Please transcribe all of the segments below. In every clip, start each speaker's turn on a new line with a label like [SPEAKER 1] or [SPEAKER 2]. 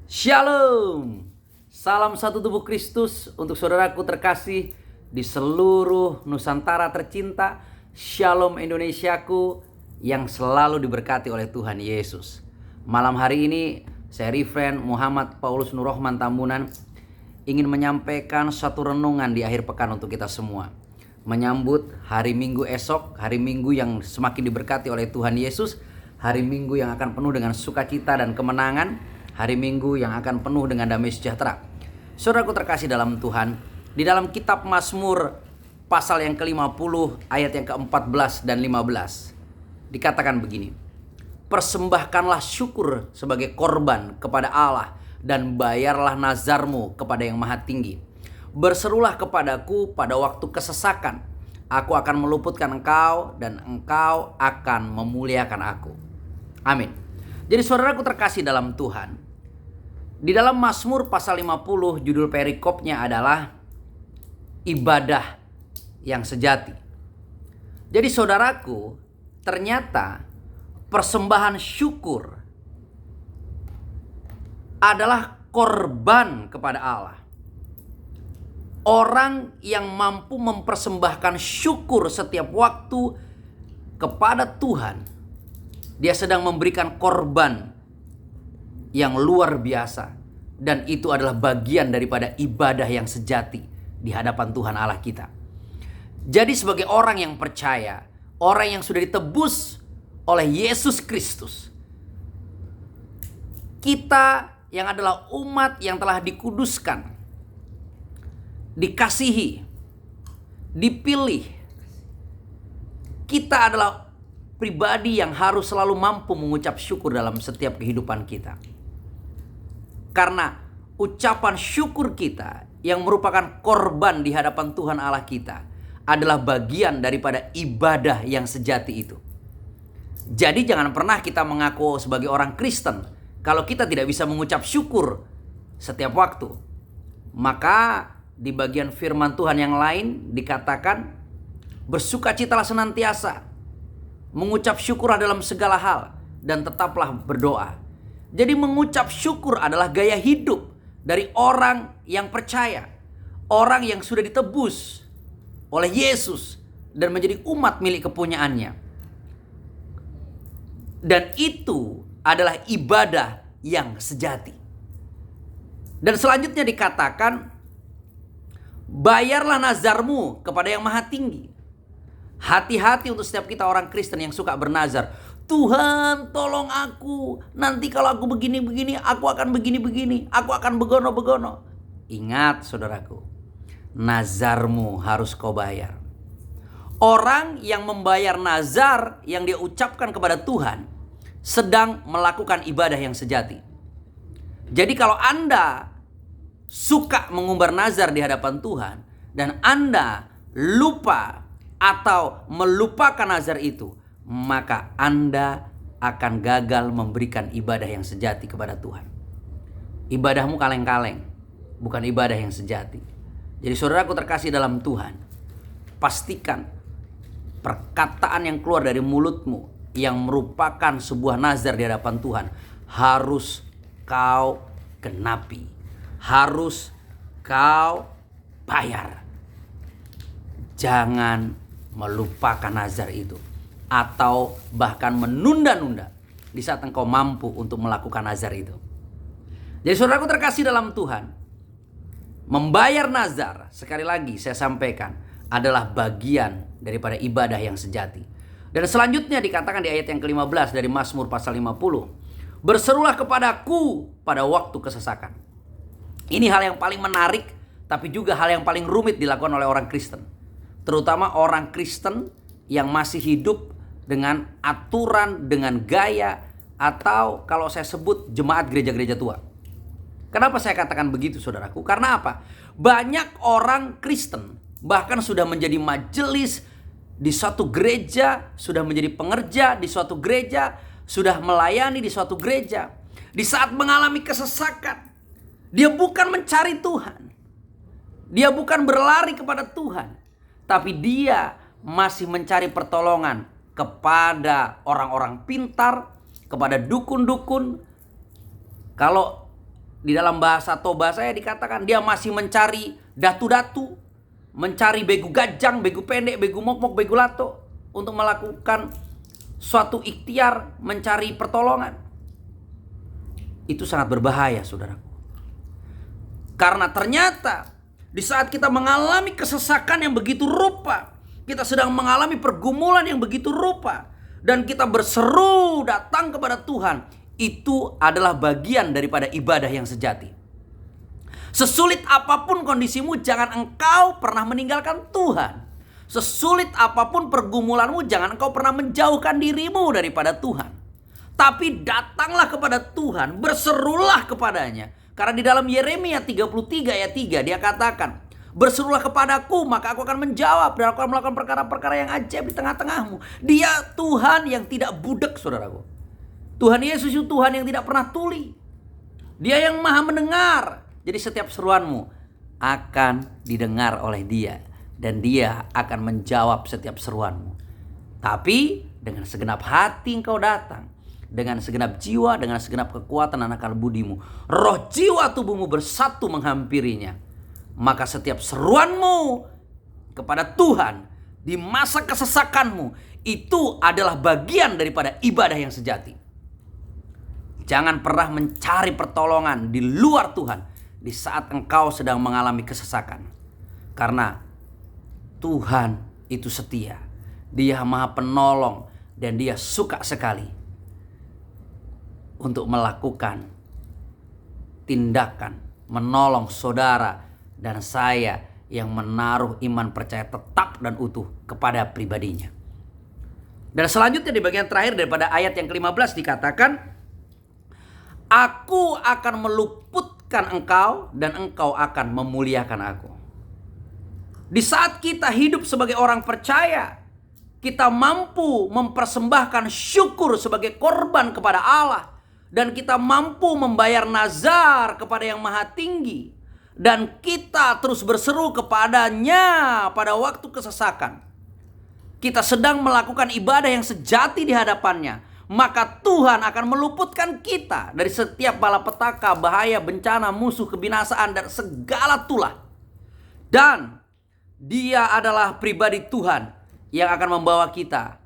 [SPEAKER 1] Shalom. Salam satu tubuh Kristus untuk saudaraku terkasih di seluruh Nusantara tercinta. Shalom Indonesiaku yang selalu diberkati oleh Tuhan Yesus. Malam hari ini saya Rifren Muhammad Paulus Nurrohman Tambunan ingin menyampaikan satu renungan di akhir pekan untuk kita semua. Menyambut hari Minggu esok, hari Minggu yang semakin diberkati oleh Tuhan Yesus. Hari Minggu yang akan penuh dengan sukacita dan kemenangan. Hari Minggu yang akan penuh dengan damai sejahtera. Saudaraku terkasih dalam Tuhan, di dalam kitab Mazmur pasal yang ke-50 ayat yang ke-14 dan 15 dikatakan begini: persembahkanlah syukur sebagai korban kepada Allah dan bayarlah nazarmu kepada yang maha tinggi. Berserulah kepadaku pada waktu kesesakan, aku akan meluputkan engkau dan engkau akan memuliakan aku. Amin. Jadi saudaraku terkasih dalam Tuhan, di dalam Mazmur pasal 50 judul perikopnya adalah ibadah yang sejati. Jadi saudaraku, ternyata persembahan syukur adalah korban kepada Allah. Orang yang mampu mempersembahkan syukur setiap waktu kepada Tuhan, dia sedang memberikan korban yang luar biasa. Dan itu adalah bagian daripada ibadah yang sejati di hadapan Tuhan Allah kita. Jadi sebagai orang yang percaya, orang yang sudah ditebus oleh Yesus Kristus, kita yang adalah umat yang telah dikuduskan, dikasihi, dipilih, kita adalah pribadi yang harus selalu mampu mengucap syukur dalam setiap kehidupan kita. Karena ucapan syukur kita yang merupakan korban di hadapan Tuhan Allah kita adalah bagian daripada ibadah yang sejati itu. Jadi jangan pernah kita mengaku sebagai orang Kristen kalau kita tidak bisa mengucap syukur setiap waktu. Maka di bagian firman Tuhan yang lain dikatakan, bersukacitalah senantiasa, mengucap syukurlah dalam segala hal, dan tetaplah berdoa. Jadi mengucap syukur adalah gaya hidup dari orang yang percaya, orang yang sudah ditebus oleh Yesus dan menjadi umat milik kepunyaannya. Dan itu adalah ibadah yang sejati. Dan selanjutnya dikatakan, bayarlah nazarmu kepada yang maha tinggi. Hati-hati untuk setiap kita orang Kristen yang suka bernazar. Tuhan tolong aku, nanti kalau aku begini-begini, aku akan begini-begini, aku akan begono-begono. Ingat saudaraku, nazarmu harus kau bayar. Orang yang membayar nazar yang dia ucapkan kepada Tuhan sedang melakukan ibadah yang sejati. Jadi kalau Anda suka mengumbar nazar di hadapan Tuhan dan Anda lupa atau melupakan nazar itu, maka Anda akan gagal memberikan ibadah yang sejati kepada Tuhan. Ibadahmu kaleng-kaleng, bukan ibadah yang sejati. Jadi saudaraku terkasih dalam Tuhan, pastikan perkataan yang keluar dari mulutmu yang merupakan sebuah nazar di hadapan Tuhan harus kau genapi, harus kau bayar. Jangan melupakan nazar itu, atau bahkan menunda-nunda di saat engkau mampu untuk melakukan nazar itu. Jadi saudaraku terkasih dalam Tuhan, membayar nazar, sekali lagi saya sampaikan, adalah bagian daripada ibadah yang sejati. Dan selanjutnya dikatakan di ayat yang ke-15 dari Mazmur pasal 50, berserulah kepadaku pada waktu kesesakan. Ini hal yang paling menarik, tapi juga hal yang paling rumit dilakukan oleh orang Kristen. Terutama orang Kristen yang masih hidup dengan aturan, dengan gaya, atau kalau saya sebut jemaat gereja-gereja tua. Kenapa saya katakan begitu saudaraku? Karena apa? Banyak orang Kristen bahkan sudah menjadi majelis di suatu gereja, sudah menjadi pengerja di suatu gereja, sudah melayani di suatu gereja. Di saat mengalami kesesakan, dia bukan mencari Tuhan, dia bukan berlari kepada Tuhan, tapi dia masih mencari pertolongan kepada orang-orang pintar, kepada dukun-dukun. Kalau di dalam bahasa Toba saya dikatakan dia masih mencari datu-datu, mencari begu gajang, begu pendek, begu mokmok, begu lato untuk melakukan suatu ikhtiar mencari pertolongan. Itu sangat berbahaya, saudaraku. Karena ternyata di saat kita mengalami kesesakan yang begitu rupa, kita sedang mengalami pergumulan yang begitu rupa, dan kita berseru datang kepada Tuhan, itu adalah bagian daripada ibadah yang sejati. Sesulit apapun kondisimu, jangan engkau pernah meninggalkan Tuhan. Sesulit apapun pergumulanmu, jangan engkau pernah menjauhkan dirimu daripada Tuhan. Tapi datanglah kepada Tuhan, berserulah kepadanya. Karena di dalam Yeremia 33 ayat 3 dia katakan, berserulah kepadaku maka aku akan menjawab, dan aku akan melakukan perkara-perkara yang ajaib di tengah-tengahmu. Dia Tuhan yang tidak budek, saudaraku. Tuhan Yesus itu Tuhan yang tidak pernah tuli. Dia yang maha mendengar. Jadi setiap seruanmu akan didengar oleh Dia, dan Dia akan menjawab setiap seruanmu. Tapi dengan segenap hati engkau datang, dengan segenap jiwa, dengan segenap kekuatan dan akal budimu, roh jiwa tubuhmu bersatu menghampirinya. Maka setiap seruanmu kepada Tuhan di masa kesesakanmu, itu adalah bagian daripada ibadah yang sejati. Jangan pernah mencari pertolongan di luar Tuhan di saat engkau sedang mengalami kesesakan. Karena Tuhan itu setia. Dia maha penolong, dan Dia suka sekali untuk melakukan tindakan menolong saudara dan saya yang menaruh iman percaya tetap dan utuh kepada pribadinya. Dan selanjutnya di bagian terakhir daripada ayat yang ke-15 dikatakan, aku akan meluputkan engkau dan engkau akan memuliakan aku. Di saat kita hidup sebagai orang percaya, kita mampu mempersembahkan syukur sebagai korban kepada Allah, dan kita mampu membayar nazar kepada Yang Maha Tinggi, dan kita terus berseru kepadanya pada waktu kesesakan. Kita sedang melakukan ibadah yang sejati di hadapannya. Maka Tuhan akan meluputkan kita dari setiap malapetaka, bahaya, bencana, musuh, kebinasaan, dan segala tulah. Dan Dia adalah pribadi Tuhan yang akan membawa kita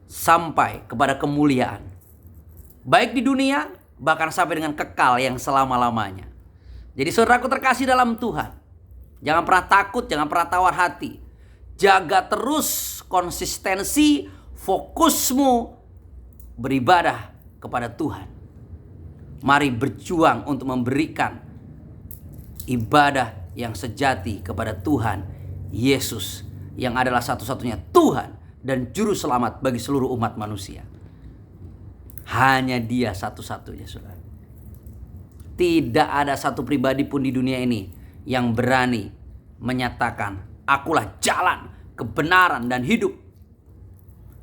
[SPEAKER 1] sampai kepada kemuliaan. Baik di dunia, bahkan sampai dengan kekal yang selama-lamanya. Jadi saudaraku terkasih dalam Tuhan, jangan pernah takut, jangan pernah tawar hati. Jaga terus konsistensi, fokusmu beribadah kepada Tuhan. Mari berjuang untuk memberikan ibadah yang sejati kepada Tuhan Yesus, yang adalah satu-satunya Tuhan dan Juru Selamat bagi seluruh umat manusia. Hanya Dia satu-satunya, saudara. Tidak ada satu pribadi pun di dunia ini yang berani menyatakan, akulah jalan, kebenaran, dan hidup,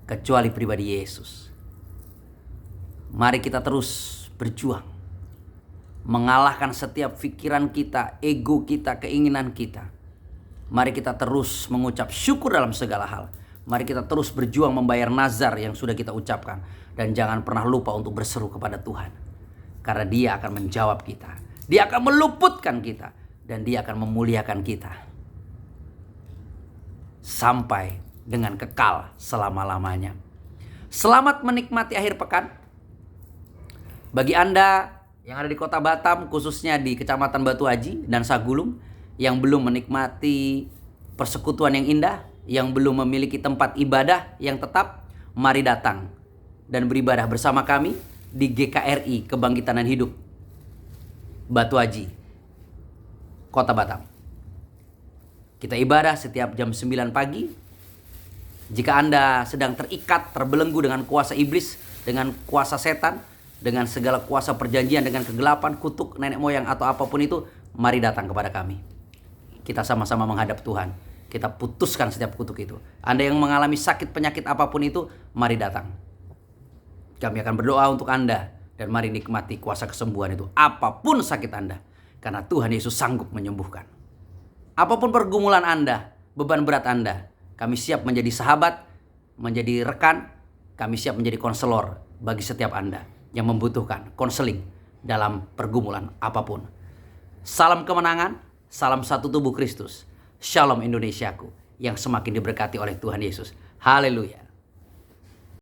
[SPEAKER 1] kecuali pribadi Yesus. Mari kita terus berjuang, mengalahkan setiap pikiran kita, ego kita, keinginan kita. Mari kita terus mengucap syukur dalam segala hal. Mari kita terus berjuang membayar nazar yang sudah kita ucapkan. Dan jangan pernah lupa untuk berseru kepada Tuhan. Karena Dia akan menjawab kita. Dia akan meluputkan kita. Dan Dia akan memuliakan kita. Sampai dengan kekal selama-lamanya. Selamat menikmati akhir pekan. Bagi Anda yang ada di kota Batam, khususnya di Kecamatan Batu Aji dan Sagulung, yang belum menikmati persekutuan yang indah, yang belum memiliki tempat ibadah yang tetap, mari datang dan beribadah bersama kami di GKRI Kebangkitan dan Hidup Batu Aji, Kota Batam. Kita ibadah setiap jam 9 pagi. Jika Anda sedang terikat, terbelenggu dengan kuasa iblis, dengan kuasa setan, dengan segala kuasa perjanjian, dengan kegelapan, kutuk nenek moyang atau apapun itu, mari datang kepada kami. Kita sama-sama menghadap Tuhan. Kita putuskan setiap kutuk itu. Anda yang mengalami sakit penyakit apapun itu, mari datang. Kami akan berdoa untuk Anda, dan mari nikmati kuasa kesembuhan itu. Apapun sakit Anda, karena Tuhan Yesus sanggup menyembuhkan. Apapun pergumulan Anda, beban berat Anda, kami siap menjadi sahabat, menjadi rekan, kami siap menjadi konselor bagi setiap Anda yang membutuhkan konseling dalam pergumulan apapun. Salam kemenangan, salam satu tubuh Kristus. Shalom Indonesiaku yang semakin diberkati oleh Tuhan Yesus. Haleluya.